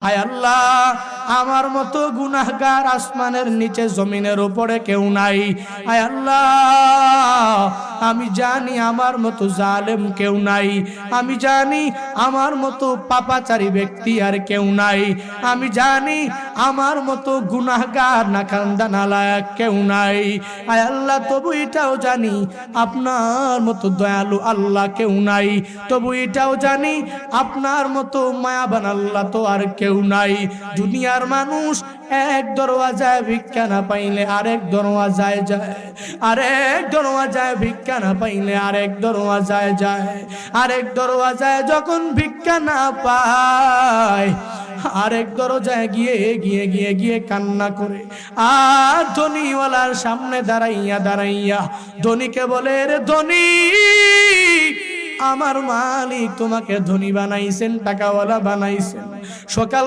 আয় আল্লাহ, আমার মতো গুনাহগার আসমানের নিচে জমিনের উপরে কেউ নাই। আয় আল্লাহ, আমি জানি আমার মতো জালেম কেউ নাই। আমি জানি আমার মতো পাপাচারী ব্যক্তি আর কেউ নাই। আমি জানি আমার মতো গুনাহগার নাকান্দা নালায়েক কেউ নাই। আয় আল্লাহ, তবু এটাও জানি আপনার মতো দয়ালু আল্লাহ কেউ নাই। তবু এটাও জানি আপনার মতো মায়াবান আল্লাহ তো আর কেউ নাই। দুনিয়ার মানুষ এক দরওয়াজায় ভিক্ষা না পাইলে আরেক দরওয়াজায় যায়, আরেক দরওয়াজায় ভিক্ষা না পাইলে আরেক দরওয়াজায় যায়, আরেক দরওয়াজায় যখন ভিক্ষা না পায় আরেক দরজায় গিয়ে গিয়ে গিয়ে গিয়ে কান্না করে। আর ধনীওয়ালার সামনে দাঁড়াইয়া দাঁড়াইয়া ধনীকে বলে, রে ধনী, আমার মালিক তোমাকে ধনী বানাইছেন, টাকাওয়ালা বানাইছেন। সকাল